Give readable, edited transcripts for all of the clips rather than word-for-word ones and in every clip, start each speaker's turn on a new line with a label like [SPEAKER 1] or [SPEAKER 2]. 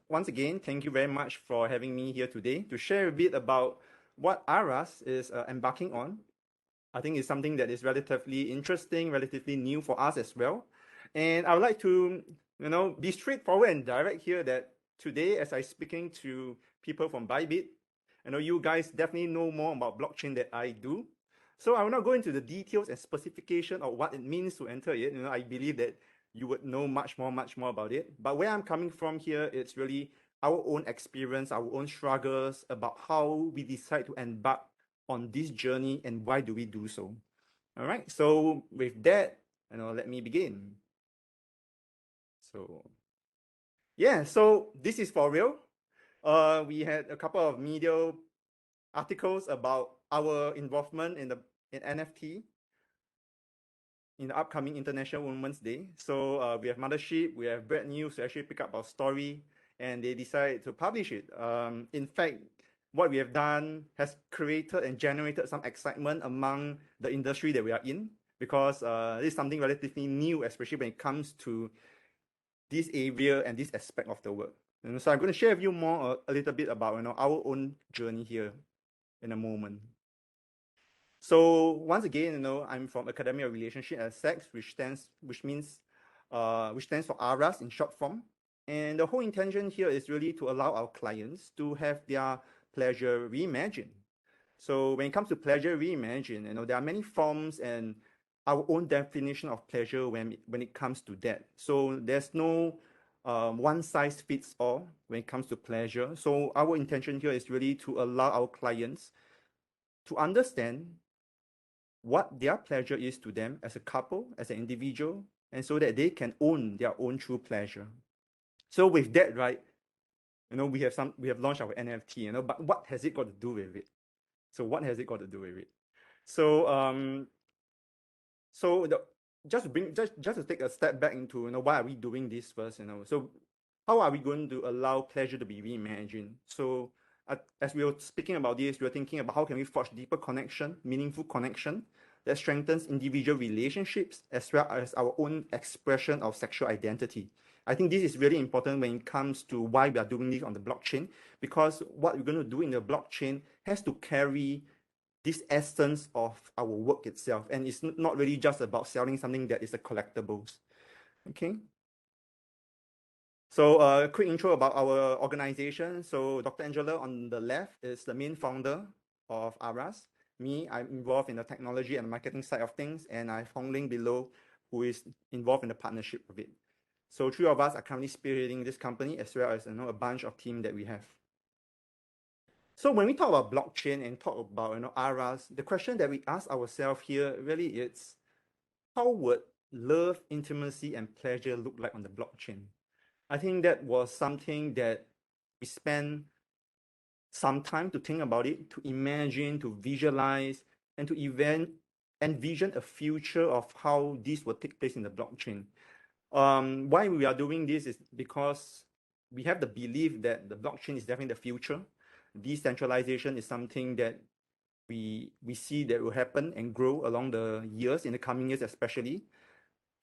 [SPEAKER 1] once again, thank you very much for having me here today to share a bit about what ARAS is embarking on. I think it's something that is relatively interesting, relatively new for us as well. And I would like to, be straightforward and direct here that today, as I'm speaking to people from Bybit, I know you guys definitely know more about blockchain than I do. So I will not go into the details and specification of what it means to enter it. I believe that you would know much more about it. But where I'm coming from here, it's really our own experience, our own struggles about how we decide to embark on this journey and why do we do so. All right, so with that, let me begin. So yeah, so this is for real. We had a couple of media articles about our involvement in NFT in the upcoming International Women's Day. So we have Mothership, we have Bread News to actually pick up our story, and they decided to publish it. In fact, what we have done has created and generated some excitement among the industry that we are in, because this is something relatively new, especially when it comes to this area and this aspect of the work. And so I'm going to share with you more a little bit about our own journey here in a moment. So once again, I'm from Academy of Relationship and Sex, which stands for ARAS in short form. And the whole intention here is really to allow our clients to have their pleasure reimagined. So when it comes to pleasure reimagined, there are many forms and our own definition of pleasure when it comes to that. So there's no one size fits all when it comes to pleasure. So our intention here is really to allow our clients to understand what their pleasure is to them as a couple, as an individual, and so that they can own their own true pleasure. So with that, right, we have launched our NFT, but what has it got to do with it? So what has it got to do with it? So just to take a step back into why are we doing this first? So how are we going to allow pleasure to be reimagined? So as we were speaking about this, we were thinking about how can we forge deeper connection, meaningful connection that strengthens individual relationships as well as our own expression of sexual identity. I think this is really important when it comes to why we are doing this on the blockchain, because what we're going to do in the blockchain has to carry this essence of our work itself, and it's not really just about selling something that is a collectibles. Okay. So a quick intro about our organization. So Dr. Angela on the left is the main founder of ARAS. Me, I'm involved in the technology and marketing side of things, and I have Hong Ling below, who is involved in the partnership of it. So three of us are currently spearheading this company, as well as a bunch of team that we have. So when we talk about blockchain and talk about ARAS, the question that we ask ourselves here really is, how would love, intimacy, and pleasure look like on the blockchain? I think that was something that we spent some time to think about it, to imagine, to visualize, and to envision a future of how this will take place in the blockchain. Why we are doing this is because we have the belief that the blockchain is definitely the future. Decentralization is something that we see that will happen and grow along the years, in the coming years especially.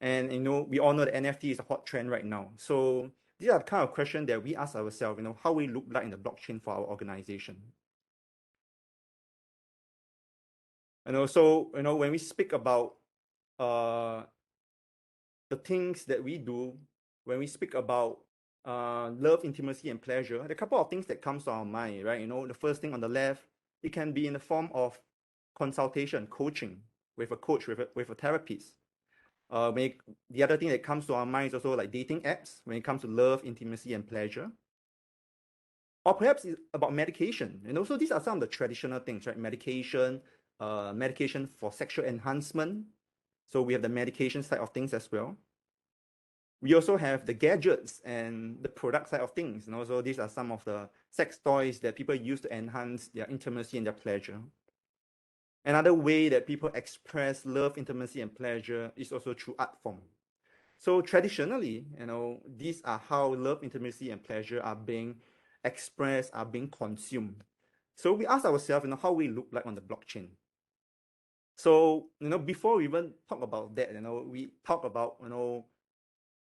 [SPEAKER 1] And we all know that NFT is a hot trend right now. So these are the kind of questions that we ask ourselves, how we look like in the blockchain for our organization. And also, when we speak about the things that we do, when we speak about love, intimacy, and pleasure, there are a couple of things that comes to our mind, right? The first thing on the left, it can be in the form of consultation, coaching with a coach, with a therapist. The other thing that comes to our mind is also like dating apps when it comes to love, intimacy, and pleasure. Or perhaps it's about medication. So these are some of the traditional things, right? Medication for sexual enhancement. So we have the medication side of things as well. We also have the gadgets and the product side of things. So these are some of the sex toys that people use to enhance their intimacy and their pleasure. Another way that people express love, intimacy, and pleasure is also through art form. So traditionally, these are how love, intimacy, and pleasure are being expressed, are being consumed. So we ask ourselves, how we look like on the blockchain. So, before we even talk about that, we talk about,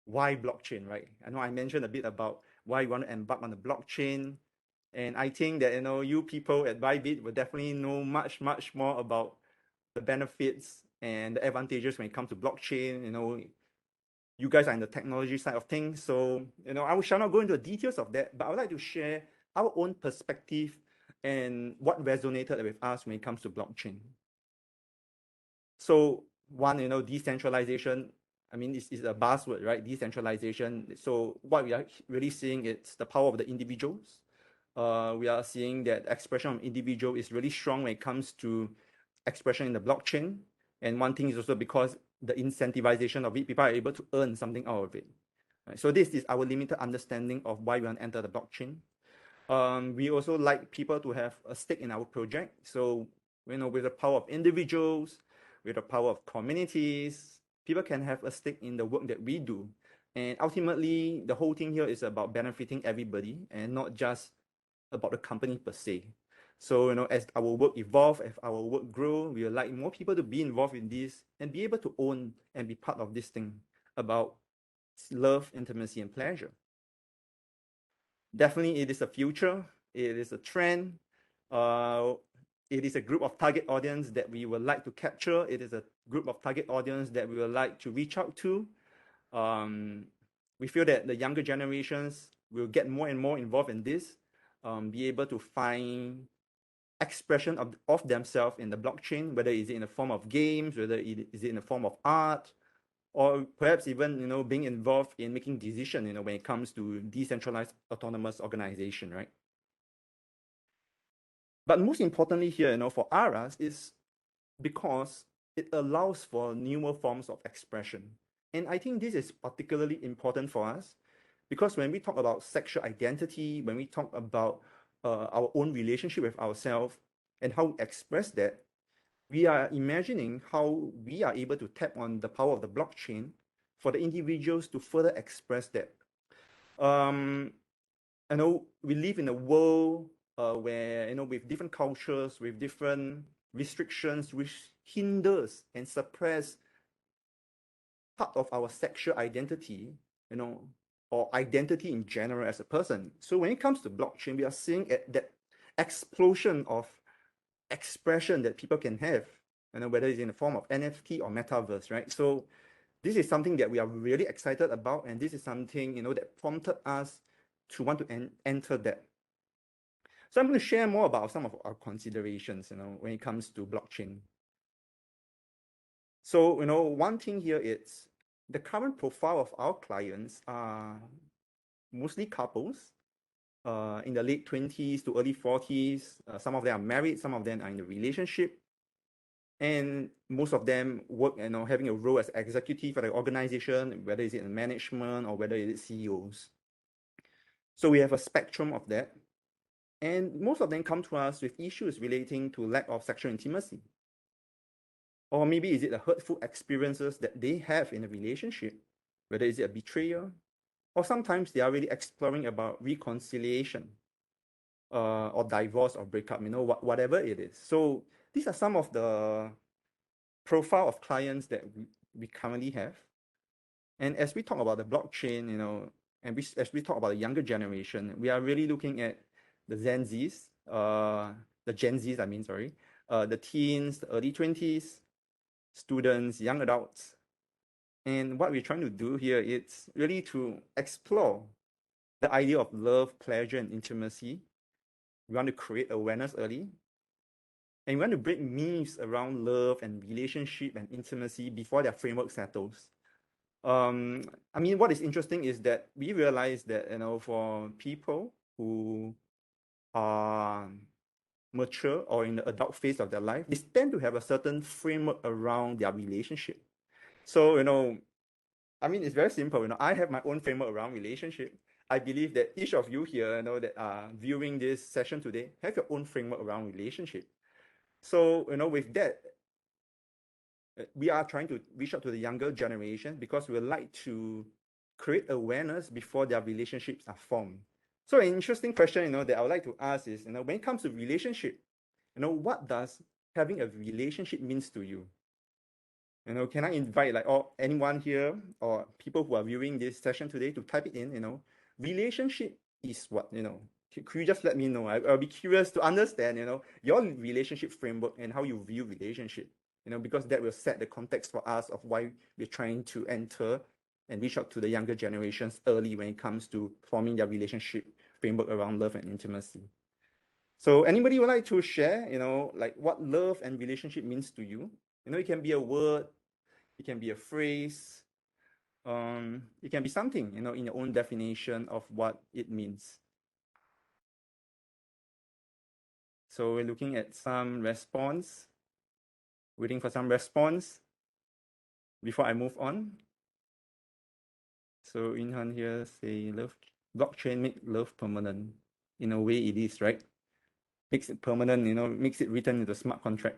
[SPEAKER 1] why blockchain, right? I know I mentioned a bit about why you want to embark on the blockchain. And I think that, you people at Bybit will definitely know much, much more about the benefits and the advantages when it comes to blockchain. You guys are in the technology side of things. So, I shall not go into the details of that, but I would like to share our own perspective and what resonated with us when it comes to blockchain. So one, decentralization, I mean, this is a buzzword, right? Decentralization. So what we are really seeing is the power of the individuals. We are seeing that expression of individual is really strong when it comes to expression in the blockchain. And one thing is also because the incentivization of it, people are able to earn something out of it. Right? So this is our limited understanding of why we want to enter the blockchain. We also like people to have a stake in our project. So, with the power of individuals, with the power of communities, people can have a stake in the work that we do. And ultimately, the whole thing here is about benefiting everybody and not just about the company per se. So, as our work evolve, as our work grow, we would like more people to be involved in this and be able to own and be part of this thing about love, intimacy, and pleasure. Definitely, it is a future. It is a trend. It is a group of target audience that we would like to capture. It is a group of target audience that we would like to reach out to. We feel that the younger generations will get more and more involved in this, be able to find expression of themselves in the blockchain, whether it's in the form of games, whether it is in the form of art, or perhaps even being involved in making decisions when it comes to decentralized autonomous organization, right? But most importantly here, for ARAS is because it allows for newer forms of expression. And I think this is particularly important for us because when we talk about sexual identity, when we talk about our own relationship with ourselves and how we express that, we are imagining how we are able to tap on the power of the blockchain for the individuals to further express that. I know we live in a world where, with different cultures, with different restrictions, which hinders and suppress part of our sexual identity, or identity in general as a person. So when it comes to blockchain, we are seeing that explosion of expression that people can have, whether it's in the form of NFT or Metaverse, right? So this is something that we are really excited about, and this is something, that prompted us to want to enter that. So I'm going to share more about some of our considerations, when it comes to blockchain. So, one thing here is the current profile of our clients are mostly couples in the late 20s to early 40s. Some of them are married, some of them are in a relationship. And most of them work, having a role as executive for the organization, whether it's in management or whether it's CEOs. So we have a spectrum of that. And most of them come to us with issues relating to lack of sexual intimacy. Or maybe is it the hurtful experiences that they have in a relationship, whether is it a betrayal, or sometimes they are really exploring about reconciliation or divorce or breakup, whatever it is. So these are some of the profile of clients that we currently have. And as we talk about the blockchain, and as we talk about the younger generation, we are really looking at the Gen Zs, the Gen Zs, the teens, the early 20s, students, young adults. And what we're trying to do here is really to explore the idea of love, pleasure, and intimacy. We want to create awareness early. And we want to break myths around love and relationship and intimacy before their framework settles. What is interesting is that we realize that, for people who are mature or in the adult phase of their life, they tend to have a certain framework around their relationship. So, it's very simple. I have my own framework around relationship. I believe that each of you here, that are viewing this session today, have your own framework around relationship. So, with that, we are trying to reach out to the younger generation because we would like to create awareness before their relationships are formed. So an interesting question, that I would like to ask is, when it comes to relationship, what does having a relationship means to you? Can I invite anyone here or people who are viewing this session today to type it in, relationship is what, could you just let me know? I'll be curious to understand, your relationship framework and how you view relationship, because that will set the context for us of why we're trying to enter and reach out to the younger generations early when it comes to forming their relationship framework around love and intimacy. So anybody would like to share, like what love and relationship means to you? It can be a word, it can be a phrase, it can be something, in your own definition of what it means. So we're looking at some response, waiting for some response before I move on. So Inhan here say love blockchain make love permanent. In a way it is, right? Makes it permanent, makes it written into smart contract.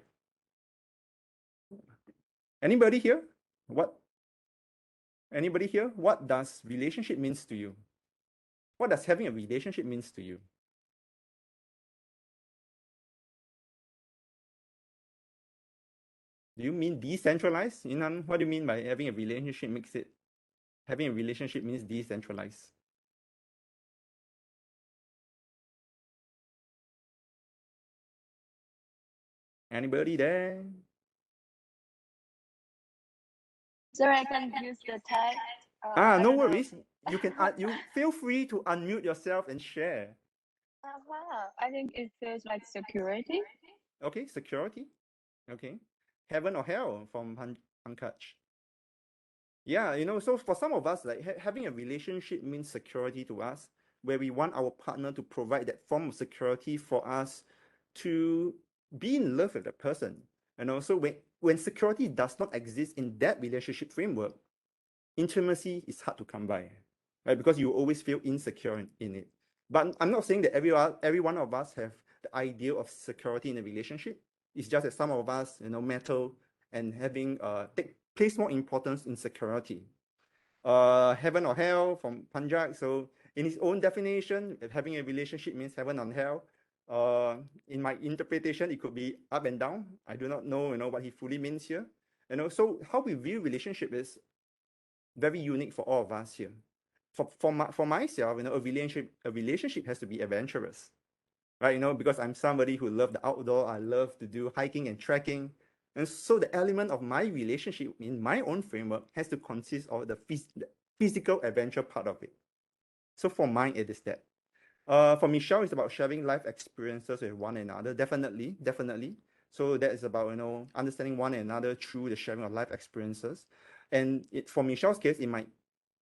[SPEAKER 1] Anybody here? Anybody here? What does relationship means to you? What does having a relationship means to you? Do you mean decentralized? Inan, what do you mean by having a relationship having a relationship means decentralized? Anybody there?
[SPEAKER 2] Sorry, I can use the tag.
[SPEAKER 1] No worries. You can you feel free to unmute yourself and share.
[SPEAKER 2] I think it feels like security.
[SPEAKER 1] Okay, security. Okay. Heaven or hell from Pankaj. Yeah, so for some of us, like having a relationship means security to us, where we want our partner to provide that form of security for us to be in love with that person. And also when security does not exist in that relationship framework, intimacy is hard to come by, right? Because you always feel insecure in it. But I'm not saying that every one of us have the idea of security in a relationship. It's just that some of us, metal and having place more importance in security. Heaven or hell from Panjak. So in his own definition, having a relationship means heaven or hell. In my interpretation, it could be up and down. I do not know, what he fully means here. So how we view relationship is very unique for all of us here. For myself, a relationship has to be adventurous, right? Because I'm somebody who loves the outdoor. I love to do hiking and trekking, and so the element of my relationship in my own framework has to consist of the physical adventure part of it. So for mine, it is that. For Michelle, it's about sharing life experiences with one another. Definitely. So that is about understanding one another through the sharing of life experiences. And for Michelle's case, it might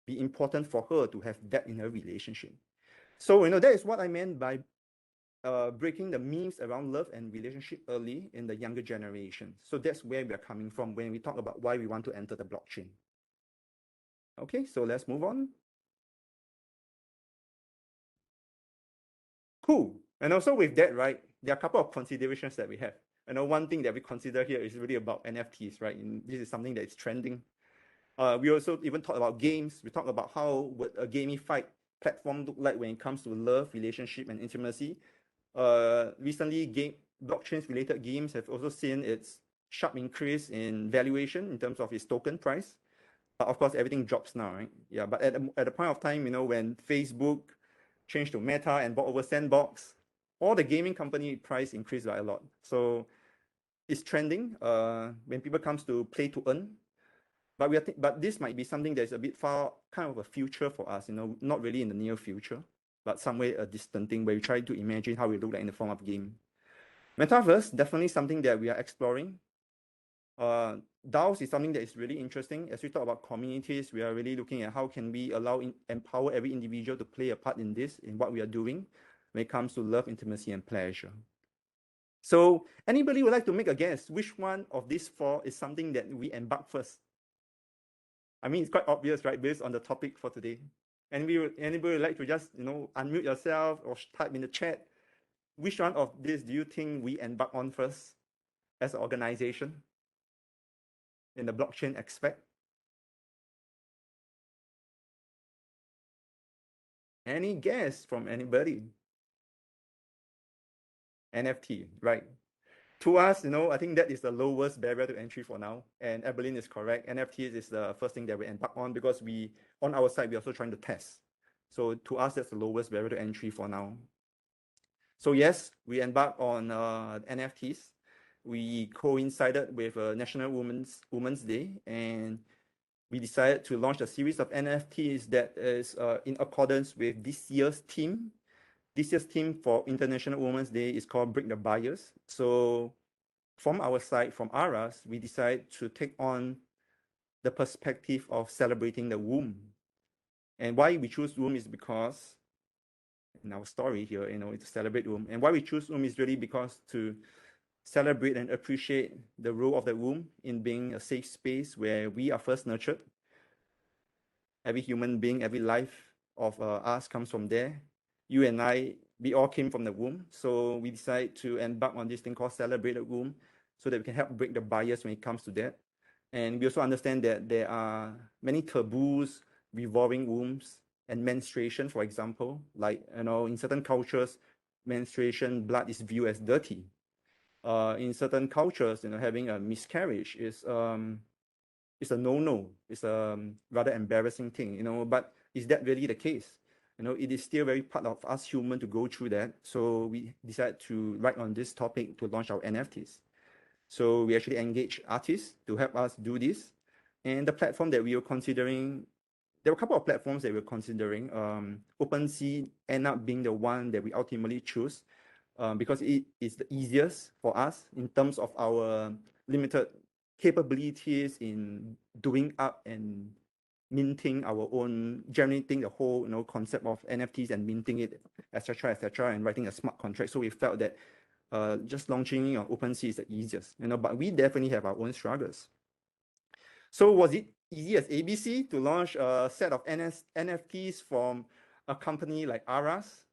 [SPEAKER 1] be important for her to have that in her relationship. So that is what I meant by breaking the memes around love and relationship early in the younger generation. So that's where we are coming from when we talk about why we want to enter the blockchain. Okay, so let's move on. Cool. And also with that, right, there are a couple of considerations that we have. One thing that we consider here is really about NFTs, right? And this is something that is trending. We also even talk about games. We talk about how would a gamified platform look like when it comes to love, relationship, and intimacy. Recently, blockchains related games have also seen its sharp increase in valuation in terms of its token price. But of course, everything drops now, right? Yeah, but at the point of time, when Facebook changed to Meta and bought over Sandbox, all the gaming company price increased by a lot. So it's trending when people comes to play to earn. But this might be something that's a bit far, kind of a future for us, not really in the near future, but somewhere a distant thing where we try to imagine how it look like in the form of game. Metaverse, definitely something that we are exploring. DAOs is something that is really interesting. As we talk about communities, we are really looking at how can we empower every individual to play a part in this, in what we are doing when it comes to love, intimacy, and pleasure. So anybody would like to make a guess which one of these four is something that we embark first? I mean, it's quite obvious, right, based on the topic for today. Anybody would like to just, unmute yourself or type in the chat, which one of these do you think we embark on first as an organization in the blockchain aspect? Any guess from anybody? NFT, right? To us, I think that is the lowest barrier to entry for now. And Evelyn is correct. NFTs is the first thing that we embark on because on our side, we're also trying to test. So to us, that's the lowest barrier to entry for now. So yes, we embarked on NFTs. We coincided with National Women's Day, and we decided to launch a series of NFTs that is in accordance with this year's theme. This year's theme for International Women's Day is called Break the Bias. So from our side, from ARAS, we decided to take on the perspective of celebrating the womb. And why we choose womb is because in our story here, it's to celebrate womb. And why we choose womb is really because to celebrate and appreciate the role of the womb in being a safe space where we are first nurtured. Every human being, every life of us comes from there. You and I, we all came from the womb. So we decided to embark on this thing called Celebrate the Womb so that we can help break the bias when it comes to that. And we also understand that there are many taboos revolving wombs and menstruation, for example. Like, in certain cultures, menstruation, blood is viewed as dirty. In certain cultures, having a miscarriage is a no-no. It's a rather embarrassing thing, but is that really the case? It is still very part of us human to go through that. So we decided to write on this topic to launch our NFTs. So we actually engage artists to help us do this. And the platform that we were considering, there were a couple of platforms that we were considering. OpenSea ended up being the one that we ultimately choose because it is the easiest for us in terms of our limited capabilities in doing up and minting our own, generating the whole concept of NFTs and minting it, etc., and writing a smart contract. So we felt that just launching on OpenSea is the easiest, but we definitely have our own struggles. So was it easy as ABC to launch a set of NFTs from a company like ARAS?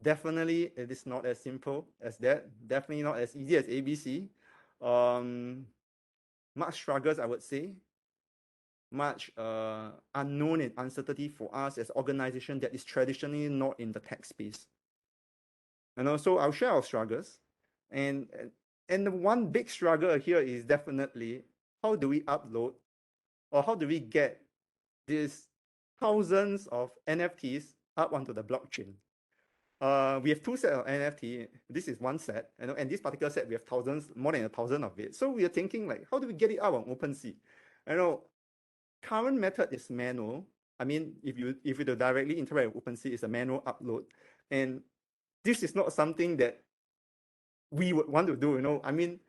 [SPEAKER 1] Definitely, it is not as simple as that. Definitely not as easy as ABC. Much struggles, I would say. Much unknown and uncertainty for us as an organization that is traditionally not in the tech space. And also, I'll share our struggles. And the one big struggle here is definitely how do we upload or how do we get these thousands of NFTs up onto the blockchain? We have two sets of NFT. This is one set, and this particular set we have thousands, more than 1,000 of it. So we are thinking like, how do we get it out on OpenSea? Current method is manual. I mean, if you directly interact with OpenSea, it's a manual upload, and this is not something that we would want to do. I mean,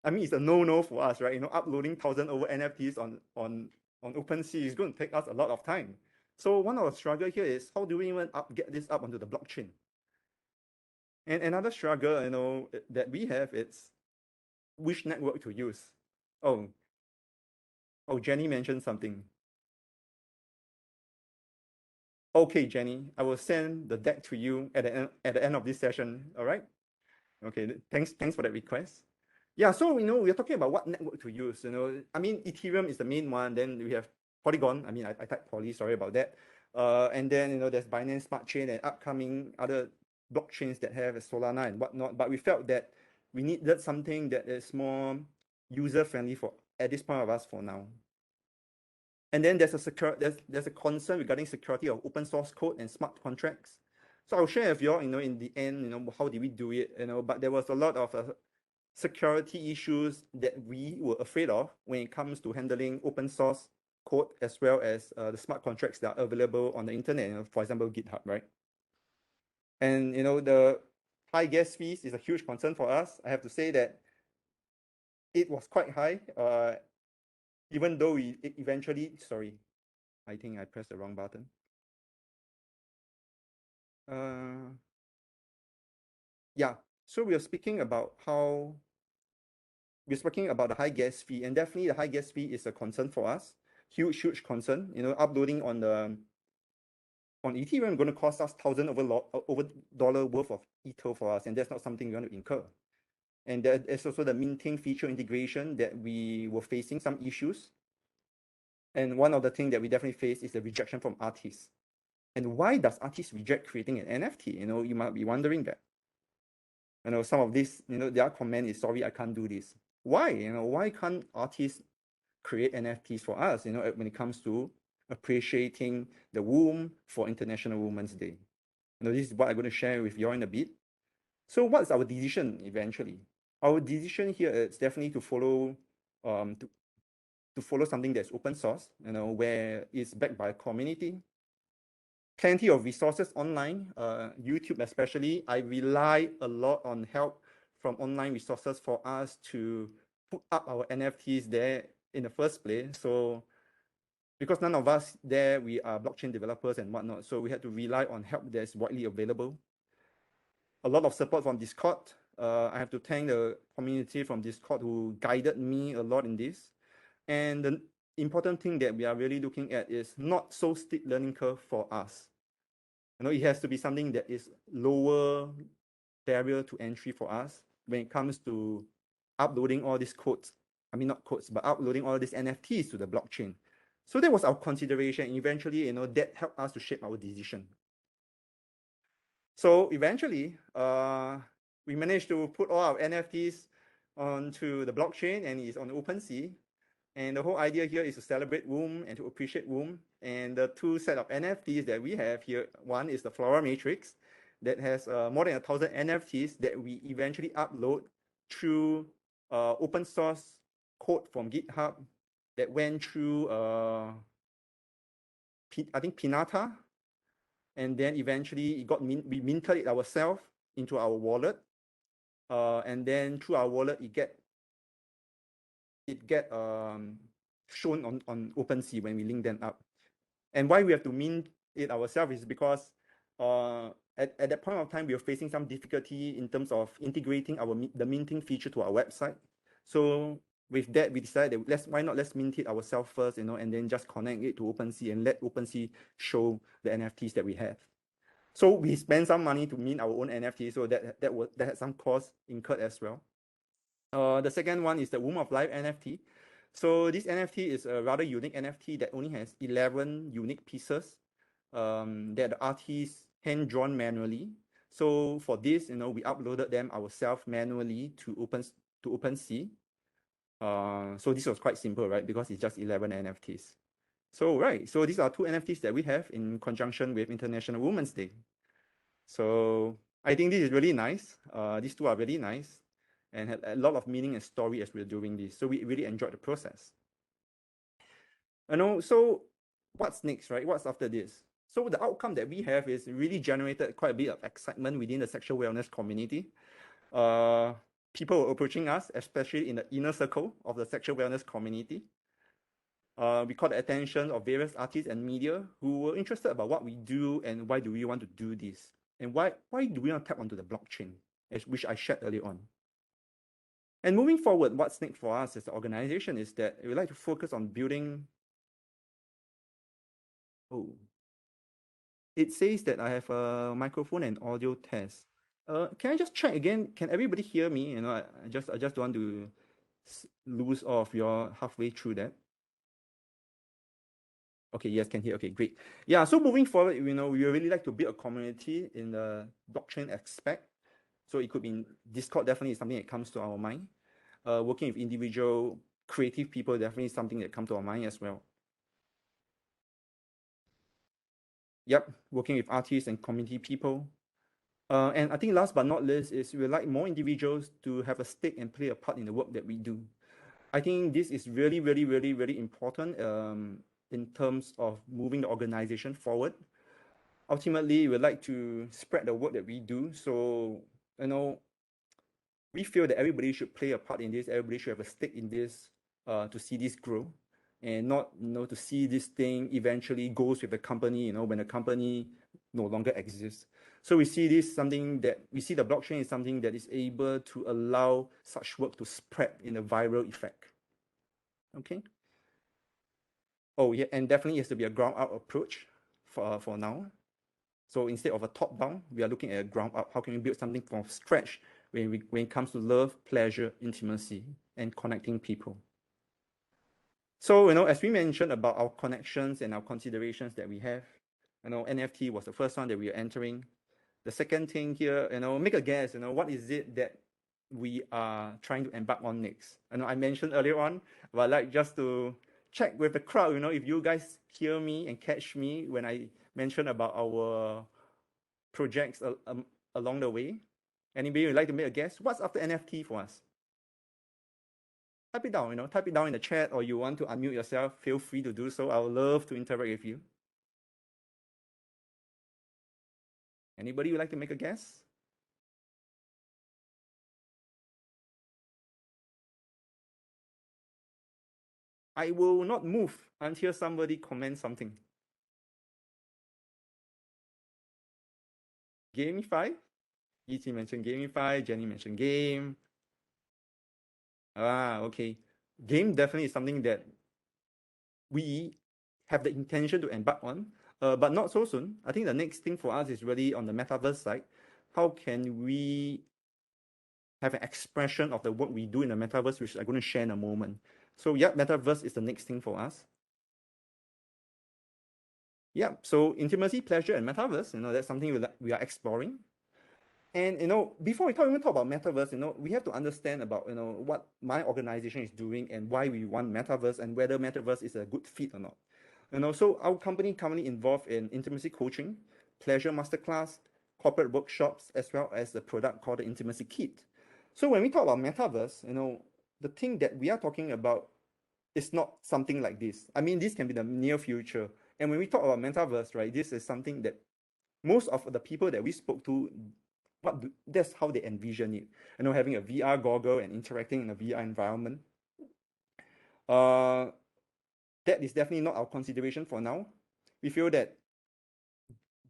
[SPEAKER 1] it's a no-no for us, right? Uploading 1,000 over NFTs on OpenSea is going to take us a lot of time. So one of the struggle here is how do we even get this up onto the blockchain? And another struggle, that we have is which network to use. Oh, Jenny mentioned something. Okay, Jenny, I will send the deck to you at the end of this session. All right. Okay. Thanks for that request. Yeah. So we're talking about what network to use. I mean, Ethereum is the main one. Then we have Polygon. I mean, I typed Poly. Sorry about that. And then there's Binance Smart Chain and upcoming other blockchains that have Solana and whatnot. But we felt that we needed something that is more user friendly at this point of us for now. And then there's a concern regarding security of open source code and smart contracts. So I'll share with you all, in the end, how did we do it, but there was a lot of security issues that we were afraid of when it comes to handling open source code as well as the smart contracts that are available on the internet, for example, GitHub, right? And, the high gas fees is a huge concern for us. I have to say that it was quite high, even though we eventually, sorry, I think I pressed the wrong button. Yeah, so we're speaking about the high gas fee, and definitely the high gas fee is a concern for us. Huge concern. Uploading on Ethereum going to cost us over dollar worth of Ether for us, and that's not something we want to incur. And there's also the minting feature integration that we were facing some issues. And one of the things that we definitely face is the rejection from artists. And why does artists reject creating an NFT? You might be wondering that. Some of this, their comment is, sorry, I can't do this. Why? Why can't artists create NFTs for us, when it comes to appreciating the womb for International Women's Day. This is what I'm going to share with you all in a bit. So what's our decision eventually? Our decision here is definitely to follow to follow something that's open source, where it's backed by a community. Plenty of resources online, YouTube especially. I rely a lot on help from online resources for us to put up our NFTs there in the first place. So because none of us there, we are blockchain developers and whatnot, so we had to rely on help that's widely available. A lot of support from Discord. I have to thank the community from Discord who guided me a lot in this. And the important thing that we are really looking at is not so steep learning curve for us. It has to be something that is lower barrier to entry for us when it comes to uploading all these codes. I mean, not codes, but uploading all these NFTs to the blockchain. So that was our consideration. Eventually, that helped us to shape our decision. So eventually, we managed to put all our NFTs onto the blockchain, and it's on OpenSea. And the whole idea here is to celebrate womb and to appreciate womb. And the two set of NFTs that we have here, one is the Flora Matrix that has more than 1,000 NFTs that we eventually upload through open source code from GitHub that went through, I think, Pinata. And then eventually we minted it ourselves into our wallet. And then through our wallet, it get shown on OpenSea when we link them up. And why we have to mint it ourselves is because at that point of time, we were facing some difficulty in terms of integrating the minting feature to our website. So with that, we decided that let's mint it ourselves first, and then just connect it to OpenSea and let OpenSea show the NFTs that we have. So we spent some money to mint our own NFT, so that had some cost incurred as well. The second one is the Womb of Life NFT. So this NFT is a rather unique NFT that only has 11 unique pieces that the artist hand-drawn manually. So for this, we uploaded them ourselves manually to OpenSea. So this was quite simple, right? Because it's just 11 NFTs. So these are two NFTs that we have in conjunction with International Women's Day. So I think this is really nice. These two are really nice and had a lot of meaning and story as we're doing this. So we really enjoyed the process. So what's next, right? What's after this? So the outcome that we have is really generated quite a bit of excitement within the sexual wellness community. People were approaching us, especially in the inner circle of the sexual wellness community. We caught the attention of various artists and media who were interested about what we do and why do we want to do this, and why do we want to tap onto the blockchain, which I shared earlier on. And moving forward, what's next for us as an organization is that we like to focus on building. Oh, it says that I have a microphone and audio test. Can I just check again? Can everybody hear me? I just don't want to lose off your halfway through that. Okay, yes, can hear. Okay, great. Yeah, so moving forward, we really like to build a community in the blockchain aspect. So it could be in Discord, definitely is something that comes to our mind. Working with individual creative people, definitely is something that comes to our mind as well. Yep, working with artists and community people. And I think last but not least is we would like more individuals to have a stake and play a part in the work that we do. I think this is really, really, really, really important in terms of moving the organization forward. Ultimately, we would like to spread the work that we do. So, we feel that everybody should play a part in this. Everybody should have a stake in this to see this grow, and not to see this thing eventually goes with the company. When the company no longer exists. So we see the blockchain is something that is able to allow such work to spread in a viral effect. Okay. Oh yeah, and definitely it has to be a ground up approach for now. So instead of a top down, we are looking at a ground up. How can we build something from scratch when it comes to love, pleasure, intimacy, and connecting people? So as we mentioned about our connections and our considerations that we have, NFT was the first one that we are entering. The second thing here, make a guess. What is it that we are trying to embark on next? I mentioned earlier on, but I'd like just to check with the crowd, if you guys hear me and catch me when I mention about our projects along the way. Anybody would like to make a guess? What's after NFT for us? Type it down, type it down in the chat, or you want to unmute yourself, feel free to do so. I would love to interact with you. Anybody would like to make a guess? I will not move until somebody comments something. Gamify? E.T. mentioned gamify, Jenny mentioned game. Okay. Game definitely is something that we have the intention to embark on, but not so soon. I think the next thing for us is really on the Metaverse side. How can we have an expression of the work we do in the Metaverse, which I'm going to share in a moment. So yeah, Metaverse is the next thing for us. Yeah, so intimacy, pleasure, and Metaverse, that's something we are exploring. And, before we even talk about Metaverse, we have to understand about, what my organization is doing and why we want Metaverse and whether Metaverse is a good fit or not. So our company currently involved in intimacy coaching, pleasure masterclass, corporate workshops, as well as the product called the Intimacy Kit. So when we talk about Metaverse, the thing that we are talking about is not something like this. I mean, this can be the near future. And when we talk about Metaverse, right, this is something that most of the people that we spoke to, that's how they envision it. Having a VR goggle and interacting in a VR environment. That is definitely not our consideration for now. We feel that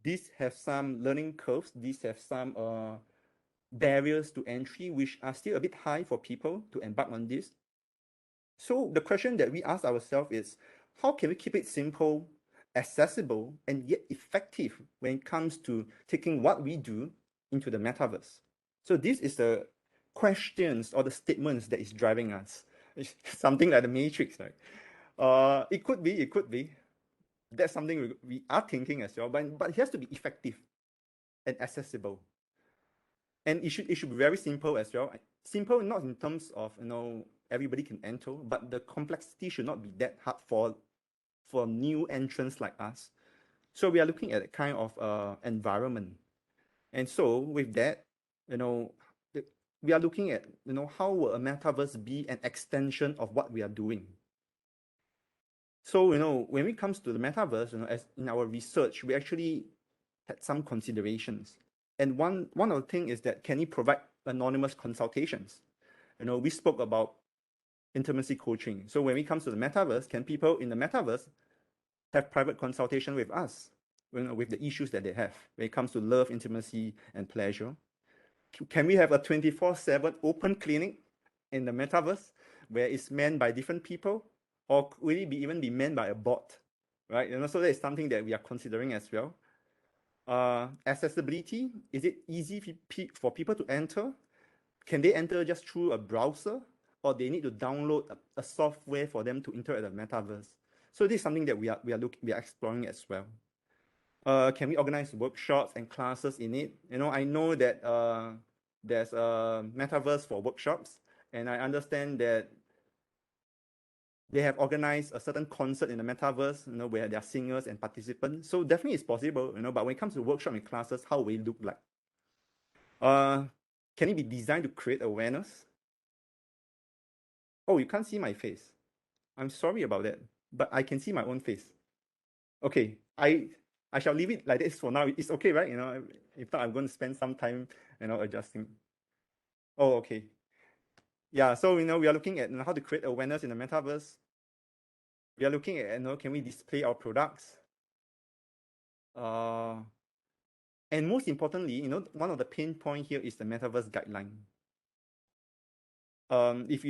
[SPEAKER 1] these have some learning curves, these have some barriers to entry, which are still a bit high for people to embark on this. So the question that we ask ourselves is, how can we keep it simple, accessible, and yet effective when it comes to taking what we do into the metaverse? So this is the questions or the statements that is driving us. It's something like the Matrix, right? It could be. That's something we are thinking as well, but it has to be effective and accessible. And it should be very simple as well. Simple not in terms of everybody can enter, but the complexity should not be that hard for new entrants like us. So we are looking at a kind of environment. And so with that, we are looking at how will a metaverse be an extension of what we are doing. So when it comes to the metaverse, as in our research, we actually had some considerations. And one of the things is that can it provide anonymous consultations? We spoke about intimacy coaching. So when it comes to the metaverse, can people in the metaverse have private consultation with us, with the issues that they have when it comes to love, intimacy, and pleasure? Can we have a 24/7 open clinic in the metaverse where it's manned by different people, or will it even be manned by a bot, right? So that is something that we are considering as well. Accessibility, is it easy for people to enter? Can they enter just through a browser, or they need to download a software for them to enter at the metaverse? So this is something that we are exploring as well. Can we organize workshops and classes in it? I know that there's a metaverse for workshops, and I understand that they have organized a certain concert in the metaverse, where there are singers and participants. So definitely it's possible, but when it comes to workshop and classes, how will it look like? Can it be designed to create awareness? Oh, you can't see my face. I'm sorry about that, but I can see my own face. Okay, I shall leave it like this for now. It's okay, right? If not, I'm going to spend some time, adjusting. Oh, okay. Yeah, so we are looking at how to create awareness in the metaverse. We are looking at can we display our products? And most importantly, one of the pain point here is the metaverse guideline. If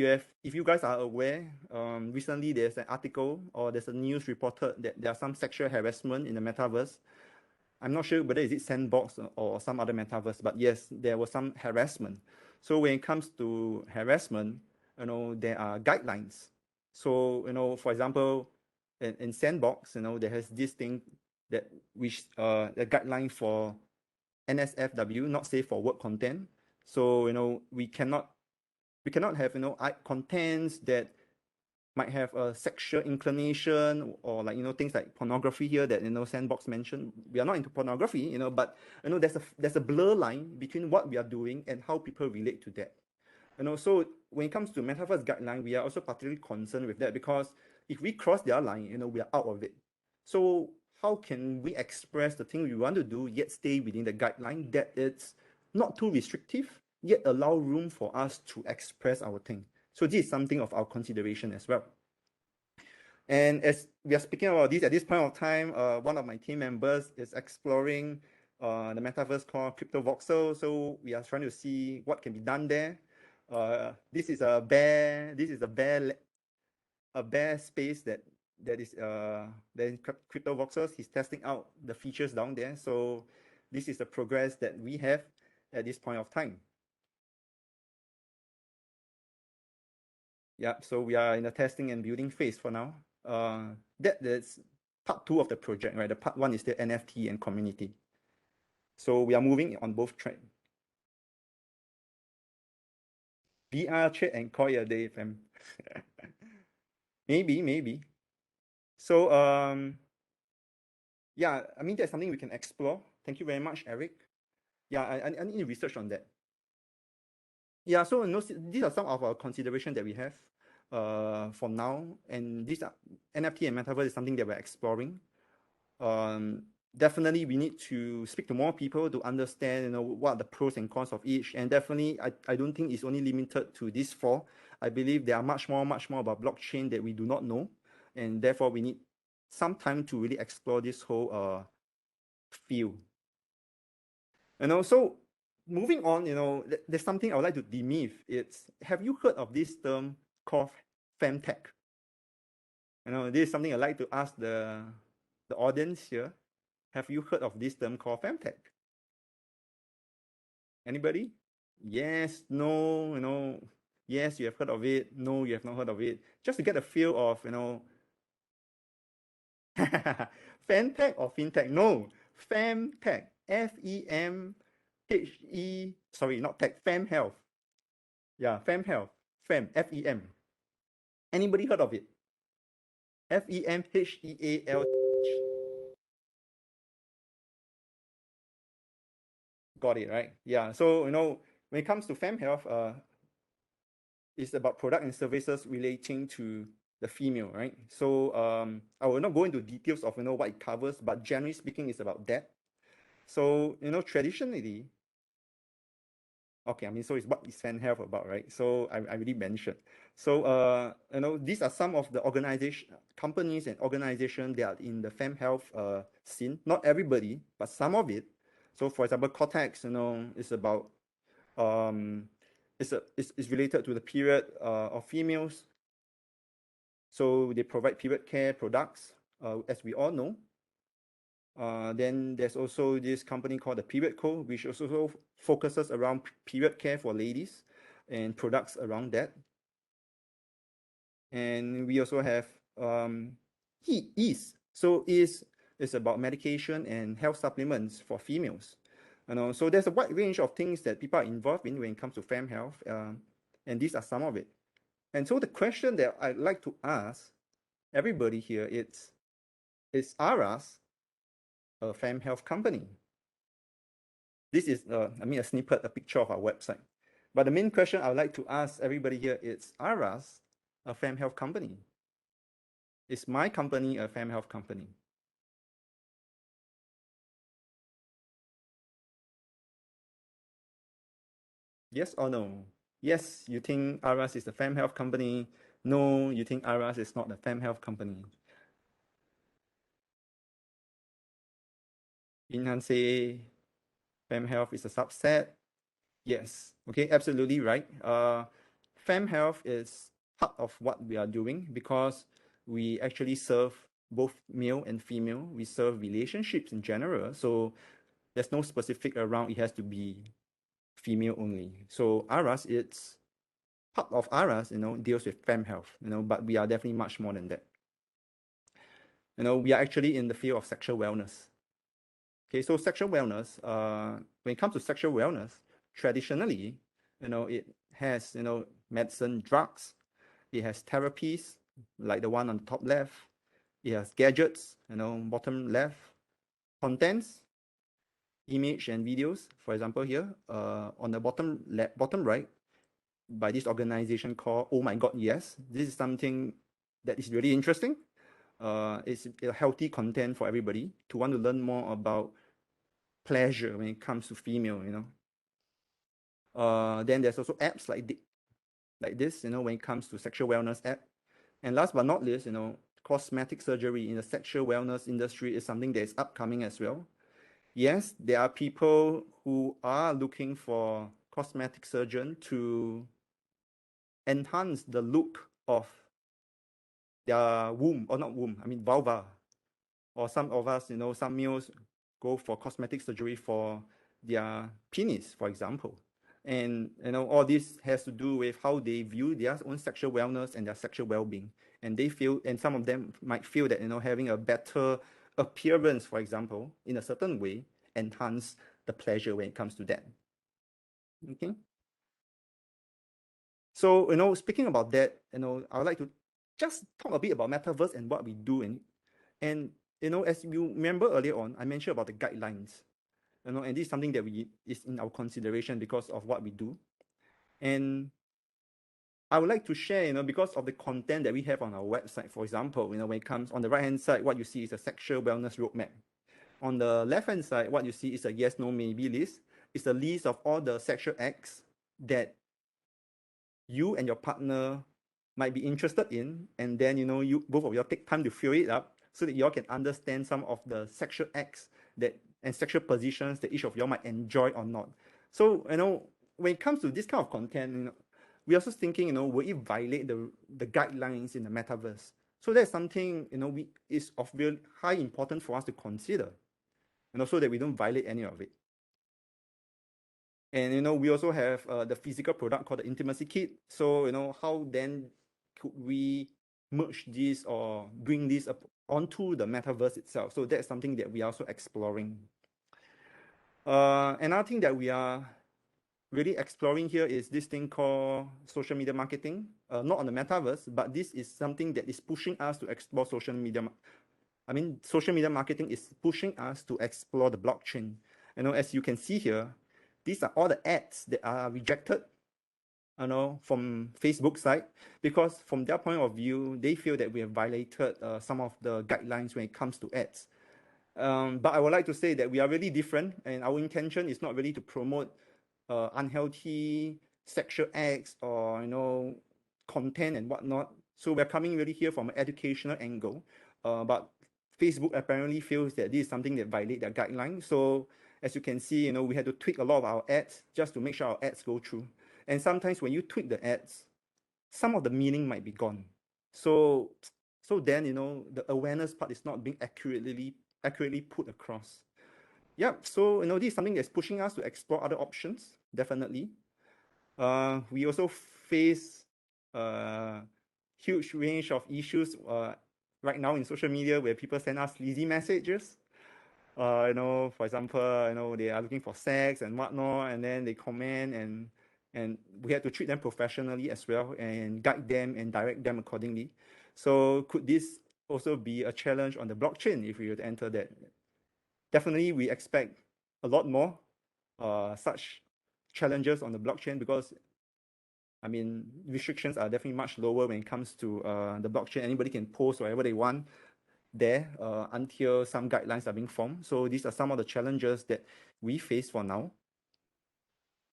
[SPEAKER 1] you guys are aware, recently there's an article or there's a news reported that there are some sexual harassment in the metaverse. I'm not sure whether is it Sandbox or some other metaverse, but yes, there was some harassment. So when it comes to harassment, there are guidelines. So for example, in Sandbox, there has this thing that which the guideline for NSFW, not safe for work content. So we cannot have contents that might have a sexual inclination or like, things like pornography here that, Sandbox mentioned. We are not into pornography, but, there's a blur line between what we are doing and how people relate to that. So when it comes to Metaverse guideline, we are also particularly concerned with that because if we cross their line, we are out of it. So how can we express the thing we want to do, yet stay within the guideline that it's not too restrictive, yet allow room for us to express our thing? So this is something of our consideration as well. And as we are speaking about this at this point of time, one of my team members is exploring the metaverse called Crypto Voxel. So we are trying to see what can be done there. This is a bare space that is Crypto Voxels. He's testing out the features down there. So this is the progress that we have at this point of time. Yeah, so we are in the testing and building phase for now. That's part 2 of the project, right? The part 1 is the NFT and community. So we are moving on both tracks. VR chat and call it a day, fam. maybe. So yeah, I mean that's something we can explore. Thank you very much, Eric. Yeah, I need research on that. Yeah, so these are some of our considerations that we have for now, and these are NFT and metaverse is something that we're exploring. Definitely we need to speak to more people to understand, what are the pros and cons of each. And definitely, I don't think it's only limited to these 4. I believe there are much more about blockchain that we do not know, and therefore we need some time to really explore this whole field. So moving on, there's something I would like to demyth. Have you heard of this term called femtech? This is something I'd like to ask the audience here. Have you heard of this term called femtech? Anybody? Yes, no, yes, you have heard of it. No, you have not heard of it. Just to get a feel of, femtech or fintech? No, femtech. F-E-M-H-E, sorry, not tech, fem health. Yeah, fem health. Fem, F-E-M. Anybody heard of it? F-E-M-H-E-A-L. Got it, right? Yeah. So, when it comes to fem health, it's about product and services relating to the female, right? So, I will not go into details of, what it covers, but generally speaking, it's about that. So, traditionally, okay, I mean, so it's what is fan health about, right? So I already mentioned. So, these are some of the companies and organizations that are in the fem health scene. Not everybody, but some of it. So, for example, Cortex, is about it's related to the period of females. So they provide period care products, as we all know. Then there's also this company called the Period Co, which also focuses around period care for ladies and products around that. And we also have Ease. So Ease is about medication and health supplements for females. So there's a wide range of things that people are involved in when it comes to fem health, and these are some of it. And so the question that I'd like to ask everybody here is ARAS a fem health company? This is, a snippet, a picture of our website. But the main question I would like to ask everybody here is, ARAS a fem health company? Is my company a fem health company? Yes or no? Yes, you think ARAS is a fem health company. No, you think ARAS is not a fem health company. Inhan say fem health is a subset. Yes, okay, absolutely right. Fem health is part of what we are doing because we actually serve both male and female. We serve relationships in general. So there's no specific around it has to be female only. So ARAS, it's part of ARAS, deals with fem health, but we are definitely much more than that. We are actually in the field of sexual wellness. Okay, so sexual wellness, when it comes to sexual wellness, traditionally, it has, medicine, drugs, it has therapies, like the one on the top left. It has gadgets, bottom left, contents, image and videos. For example, here on the bottom right, by this organization called Oh My God Yes. This is something that is really interesting. It's a healthy content for everybody to want to learn more about pleasure when it comes to female. Then there's also apps like this, when it comes to sexual wellness app. And last but not least, cosmetic surgery in the sexual wellness industry is something that is upcoming as well. Yes, there are people who are looking for cosmetic surgeon to enhance the look of their womb, or not womb, I mean vulva. Or some of us, some males go for cosmetic surgery for their penis, for example. And all this has to do with how they view their own sexual wellness and their sexual well-being. And they feel, and some of them might feel that having a better appearance, for example, in a certain way, enhance the pleasure when it comes to that. Okay. So speaking about that, I would like to just talk a bit about Metaverse and what we do. And as you remember earlier on, I mentioned about the guidelines. And this is something that is in our consideration because of what we do. And I would like to share, because of the content that we have on our website, for example, when it comes on the right-hand side, what you see is a sexual wellness roadmap. On the left-hand side, what you see is a yes, no, maybe list. It's a list of all the sexual acts that you and your partner might be interested in, and then you both of you take time to fill it up so that you all can understand some of the sexual acts and sexual positions that each of you all might enjoy or not. So when it comes to this kind of content, we're also thinking, will it violate the guidelines in the metaverse? So that's something is of real high importance for us to consider, so that we don't violate any of it. And we also have the physical product called the intimacy kit. So how then could we merge this or bring this up onto the metaverse itself? So that's something that we are also exploring. Another thing that we are really exploring here is this thing called social media marketing. Not on the metaverse, but this is something that is pushing us to explore social media. Social media marketing is pushing us to explore the blockchain. As you can see here, these are all the ads that are rejected, from Facebook side, because from their point of view, they feel that we have violated some of the guidelines when it comes to ads. But I would like to say that we are really different, and our intention is not really to promote unhealthy sexual acts or content and whatnot. So we're coming really here from an educational angle, but Facebook apparently feels that this is something that violates their guidelines. So as you can see, we had to tweak a lot of our ads just to make sure our ads go through. And sometimes when you tweak the ads, some of the meaning might be gone. So then the awareness part is not being accurately put across. Yep. So this is something that's pushing us to explore other options. Definitely. We also face a huge range of issues right now in social media where people send us sleazy messages. For example, they are looking for sex and whatnot, and then they comment, and we have to treat them professionally as well and guide them and direct them accordingly. So could this also be a challenge on the blockchain if we were to enter that? Definitely, we expect a lot more such challenges on the blockchain because, restrictions are definitely much lower when it comes to the blockchain. Anybody can post whatever they want there until some guidelines are being formed. So these are some of the challenges that we face for now.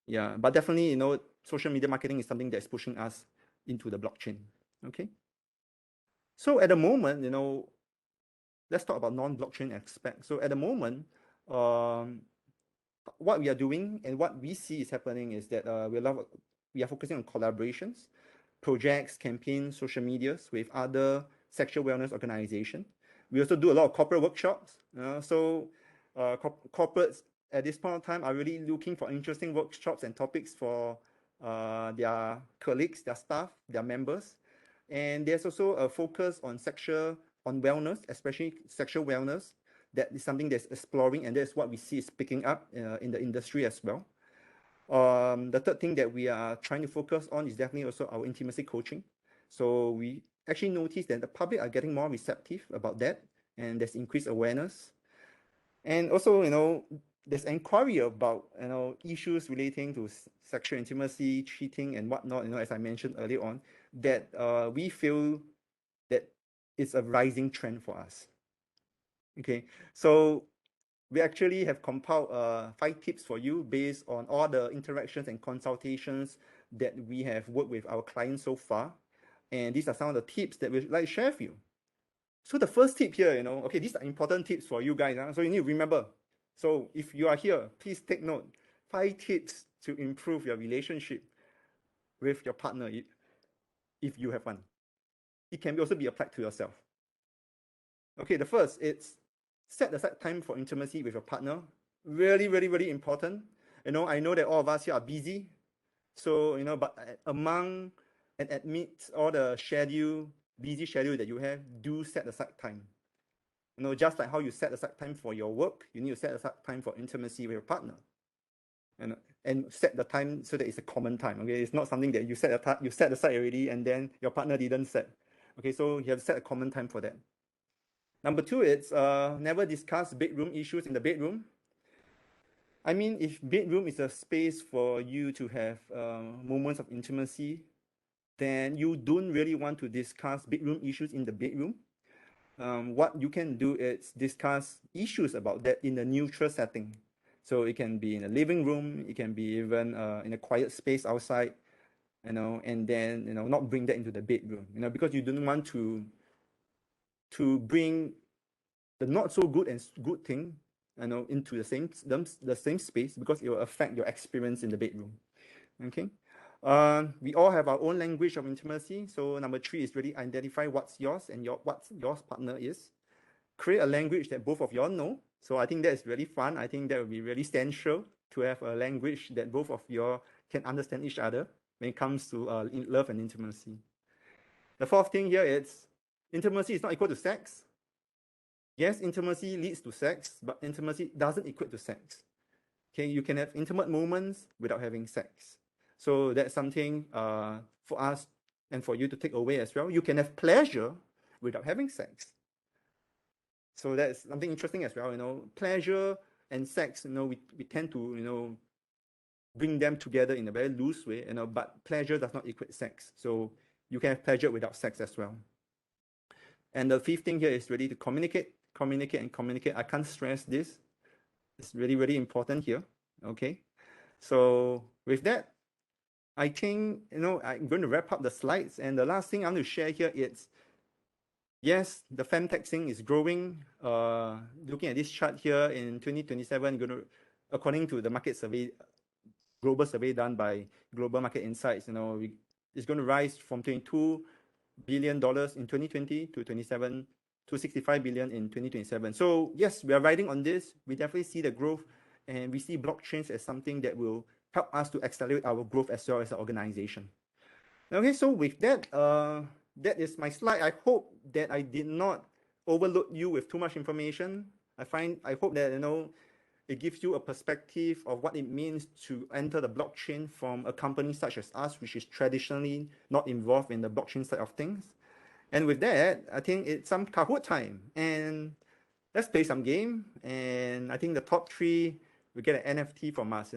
[SPEAKER 1] Yeah, but definitely, social media marketing is something that's pushing us into the blockchain. Okay. So at the moment, let's talk about non-blockchain aspects. So at the moment, what we are doing and what we see is happening is that we are focusing on collaborations, projects, campaigns, social medias with other sexual wellness organizations. We also do a lot of corporate workshops. Corporates at this point of time are really looking for interesting workshops and topics for their colleagues, their staff, their members. And there's also a focus on wellness, especially sexual wellness. That is something that's exploring, and that's what we see is picking up in the industry as well. The third thing that we are trying to focus on is definitely also our intimacy coaching. So we actually noticed that the public are getting more receptive about that, and there's increased awareness. And also, there's inquiry about, issues relating to sexual intimacy, cheating, and whatnot, as I mentioned earlier on, that we feel that it's a rising trend for us. Okay, so we actually have compiled 5 tips for you based on all the interactions and consultations that we have worked with our clients so far. And these are some of the tips that we'd like to share with you. So the first tip here, okay, these are important tips for you guys. So you need to remember. So if you are here, please take note. 5 tips to improve your relationship with your partner if you have one. It can also be applied to yourself. Okay, the first, it's set aside time for intimacy with your partner. Really, really, really important. I know that all of us here are busy. So, but among and amidst all the busy schedule that you have, do set aside time. Just like how you set aside time for your work, you need to set aside time for intimacy with your partner. And set the time so that it's a common time. Okay, it's not something that you set aside already and then your partner didn't set. Okay, so you have to set a common time for that. Number 2, it's never discuss bedroom issues in the bedroom. I mean, if bedroom is a space for you to have moments of intimacy, then you don't really want to discuss bedroom issues in the bedroom. What you can do is discuss issues about that in a neutral setting. So it can be in a living room, it can be even in a quiet space outside, and then not bring that into the bedroom, because you don't want to bring the not so good and good thing, into the same space, because it will affect your experience in the bedroom. Okay. We all have our own language of intimacy. So number 3 is really identify what's yours and what your partner is. Create a language that both of y'all know. So I think that is really fun. I think that would be really essential to have a language that both of y'all can understand each other when it comes to love and intimacy. The 4th thing here is intimacy is not equal to sex. Yes, intimacy leads to sex, but intimacy doesn't equate to sex. Okay, you can have intimate moments without having sex. So that's something for us and for you to take away as well. You can have pleasure without having sex. So that's something interesting as well. Pleasure and sex, we tend to, bring them together in a very loose way, but pleasure does not equate sex. So you can have pleasure without sex as well. And the 5th thing here is really to communicate. I can't stress this. It's really, really important here. Okay. So with that, I think, I'm going to wrap up the slides. And the last thing I'm going to share here is, yes, the femtexing is growing. Looking at this chart here in 2027, according to the market survey, global survey done by Global Market Insights, it's going to rise from $22 billion in 2020 to 65 billion in 2027. So yes, we are riding on this. We definitely see the growth, and we see blockchains as something that will help us to accelerate our growth as well as an organization. Okay, so with that, that is my slide. I hope that I did not overload you with too much information. I hope that it gives you a perspective of what it means to enter the blockchain from a company such as us, which is traditionally not involved in the blockchain side of things. And with that, I think it's some Kahoot time, and let's play some game. And I think the top 3 will get an NFT from us.